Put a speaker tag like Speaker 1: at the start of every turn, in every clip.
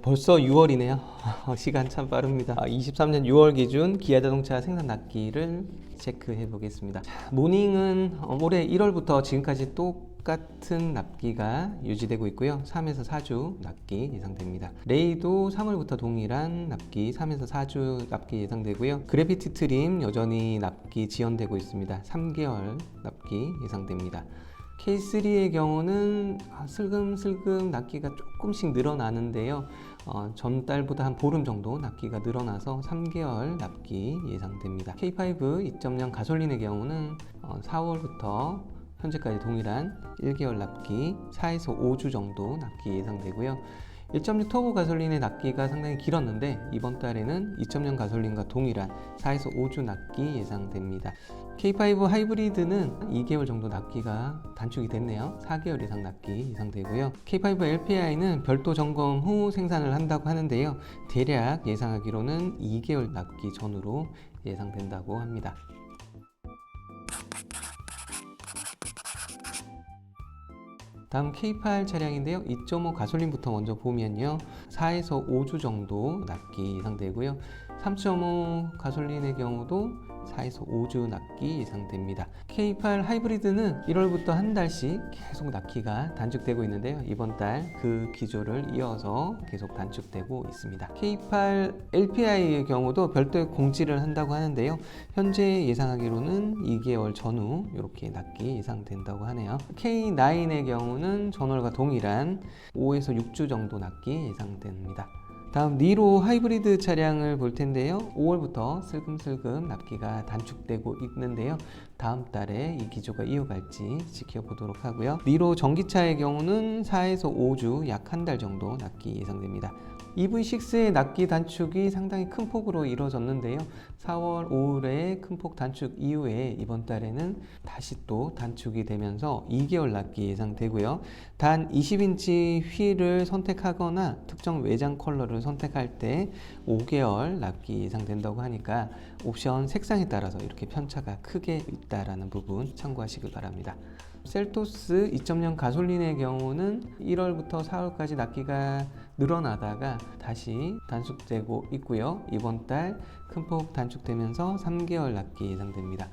Speaker 1: 벌써 6월이네요. 시간 참 빠릅니다. 23년 6월 기준 기아자동차 생산 납기를 체크해 보겠습니다. 모닝은 올해 1월부터 지금까지 똑같은 납기가 유지되고 있고요. 3에서 4주 납기 예상됩니다. 레이도 3월부터 동일한 납기 3에서 4주 납기 예상되고요. 그래비티 트림 여전히 납기 지연되고 있습니다. 3개월 납기 예상됩니다. K3의 경우는 슬금슬금 납기가 조금씩 늘어나는데요. 전달보다 한 보름 정도 납기가 늘어나서 3개월 납기 예상됩니다. K5 2.0 가솔린의 경우는 4월부터 현재까지 동일한 1개월 납기 4에서 5주 정도 납기 예상되고요. 1.6 터보 가솔린의 납기가 상당히 길었는데 이번 달에는 2.0 가솔린과 동일한 4에서 5주 납기 예상됩니다. K5 하이브리드는 2개월 정도 납기가 단축이 됐네요. 4개월 이상 납기 예상되고요. K5 LPI는 별도 점검 후 생산을 한다고 하는데요. 대략 예상하기로는 2개월 납기 전후로 예상된다고 합니다. 다음 K8 차량인데요. 2.5 가솔린부터 먼저 보면요. 4에서 5주 정도 납기 예상되고요. 3.5 가솔린의 경우도 4에서 5주 납기 예상됩니다. K8 하이브리드는 1월부터 한 달씩 계속 납기가 단축되고 있는데요. 이번 달 그 기조를 이어서 계속 단축되고 있습니다. K8 LPI의 경우도 별도의 공지를 한다고 하는데요. 현재 예상하기로는 2개월 전후 이렇게 납기 예상된다고 하네요. K9의 경우는 전월과 동일한 5에서 6주 정도 납기 예상됩니다. 다음 니로 하이브리드 차량을 볼 텐데요. 5월부터 슬금슬금 납기가 단축되고 있는데요. 다음 달에 이 기조가 이어갈지 지켜보도록 하고요. 니로 전기차의 경우는 4에서 5주 약 한 달 정도 납기 예상됩니다. EV6의 납기 단축이 상당히 큰 폭으로 이루어졌는데요. 4월 5일에 큰 폭 단축 이후에 이번 달에는 다시 또 단축이 되면서 2개월 납기 예상되고요. 단 20인치 휠을 선택하거나 특정 외장 컬러를 선택할 때 5개월 납기 예상된다고 하니까 옵션 색상에 따라서 이렇게 편차가 크게 있다라는 부분 참고하시길 바랍니다. 셀토스 2.0 가솔린의 경우는 1월부터 4월까지 납기가 늘어나다가 다시 단축되고 있고요. 이번 달 큰 폭 단축되면서 3개월 납기 예상됩니다.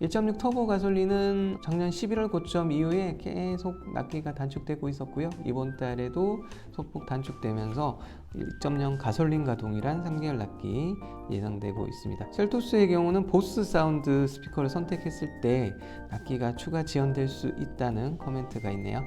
Speaker 1: 1.6 터보 가솔린은 작년 11월 고점 이후에 계속 납기가 단축되고 있었고요. 이번 달에도 소폭 단축되면서 1.0 가솔린과 동일한 3개월 납기 예상되고 있습니다. 셀토스의 경우는 보스 사운드 스피커를 선택했을 때 납기가 추가 지연될 수 있다는 코멘트가 있네요.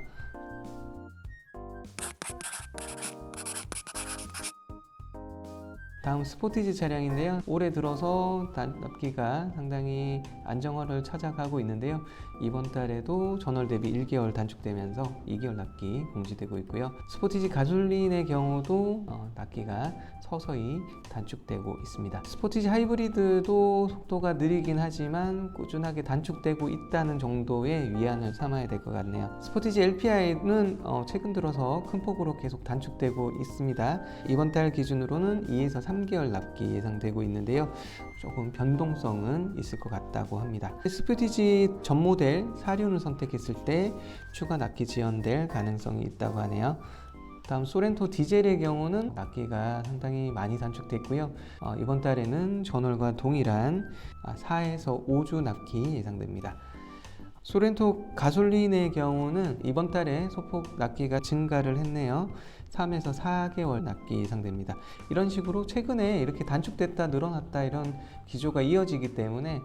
Speaker 1: 다음 스포티지 차량인데요. 올해 들어서 납기가 상당히 안정화를 찾아가고 있는데요. 이번 달에도 전월 대비 1개월 단축되면서 2개월 납기 공지되고 있고요. 스포티지 가솔린의 경우도 납기가 서서히 단축되고 있습니다. 스포티지 하이브리드도 속도가 느리긴 하지만 꾸준하게 단축되고 있다는 정도의 위안을 삼아야 될 것 같네요. 스포티지 LPI는 최근 들어서 큰 폭으로 계속 단축되고 있습니다. 이번 달 기준으로는 2에서 3개월 납기 예상되고 있는데요. 조금 변동성은 있을 것 같다고 합니다. 스포티지 전 모델 사륜을 선택했을 때 추가 납기 지연될 가능성이 있다고 하네요. 다음 소렌토 디젤의 경우는 납기가 상당히 많이 단축됐고요. 이번 달에는 전월과 동일한 4에서 5주 납기 예상됩니다. 소렌토 가솔린의 경우는 이번 달에 소폭 납기가 증가를 했네요. 3에서 4개월 납기 예상됩니다. 이런 식으로 최근에 이렇게 단축됐다 늘어났다 이런 기조가 이어지기 때문에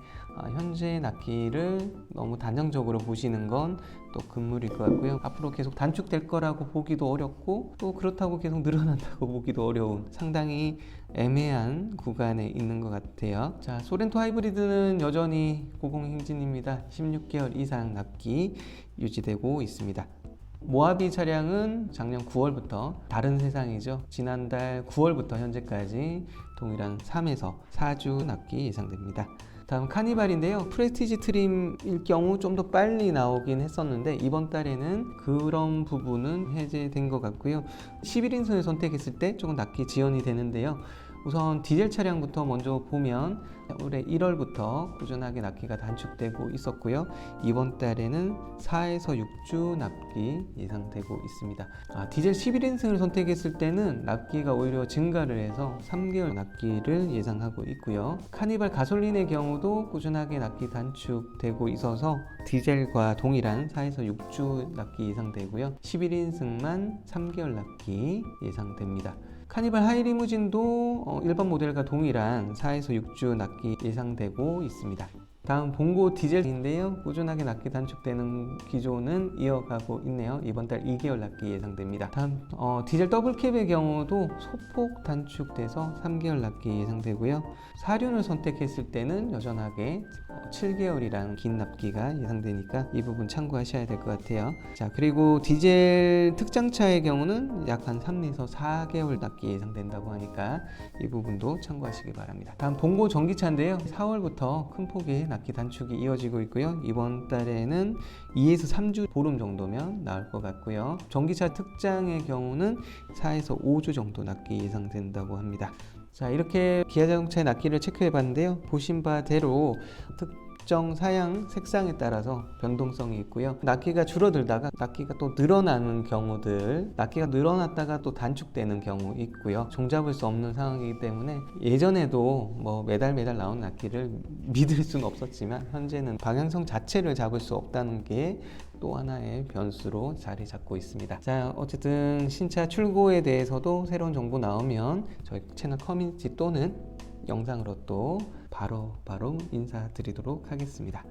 Speaker 1: 현재 납기를 너무 단정적으로 보시는 건 또 금물일 것 같고요. 앞으로 계속 단축될 거라고 보기도 어렵고 또 그렇다고 계속 늘어난다고 보기도 어려운 상당히 애매한 구간에 있는 것 같아요. 자, 소렌토 하이브리드는 여전히 고공행진입니다. 16개월 이상 납기 유지되고 있습니다. 모하비 차량은 작년 9월부터 다른 세상이죠. 지난달 9월부터 현재까지 동일한 3에서 4주 납기 예상됩니다. 다음 카니발인데요. 프레스티지 트림일 경우 좀 더 빨리 나오긴 했었는데 이번 달에는 그런 부분은 해제된 것 같고요. 11인승을 선택했을 때 조금 납기 지연이 되는데요. 우선 디젤 차량부터 먼저 보면 올해 1월부터 꾸준하게 납기가 단축되고 있었고요. 이번 달에는 4에서 6주 납기 예상되고 있습니다. 디젤 11인승을 선택했을 때는 납기가 오히려 증가를 해서 3개월 납기를 예상하고 있고요. 카니발 가솔린의 경우도 꾸준하게 납기 단축되고 있어서 디젤과 동일한 4에서 6주 납기 예상되고요. 11인승만 3개월 납기 예상됩니다. 카니발 하이리무진도 일반 모델과 동일한 4에서 6주 납기 예상되고 있습니다. 다음 봉고 디젤인데요. 꾸준하게 납기 단축되는 기조는 이어가고 있네요. 이번 달 2개월 납기 예상됩니다. 다음 디젤 더블캡의 경우도 소폭 단축돼서 3개월 납기 예상되고요. 사륜을 선택했을 때는 여전하게 7개월이라는 긴 납기가 예상되니까 이 부분 참고하셔야 될 것 같아요. 자, 그리고 디젤 특장차의 경우는 약 한 3에서 4개월 납기 예상된다고 하니까 이 부분도 참고하시기 바랍니다. 다음 봉고 전기차인데요. 4월부터 큰 폭의 납기 단축이 이어지고 있고요. 이번 달에는 2에서 3주 보름 정도면 나올 것 같고요. 전기차 특장의 경우는 4에서 5주 정도 납기 예상된다고 합니다. 자, 이렇게 기아자동차의 납기를 체크해 봤는데요. 보신 바대로 특정 사양, 색상에 따라서 변동성이 있고요. 납기가 줄어들다가 납기가 또 늘어나는 경우들, 납기가 늘어났다가 또 단축되는 경우 있고요. 종잡을 수 없는 상황이기 때문에 예전에도 뭐 매달 나온 납기를 믿을 수는 없었지만 현재는 방향성 자체를 잡을 수 없다는 게 또 하나의 변수로 자리 잡고 있습니다. 자, 어쨌든 신차 출고에 대해서도 새로운 정보 나오면 저희 채널 커뮤니티 또는 영상으로 또 바로 인사드리도록 하겠습니다.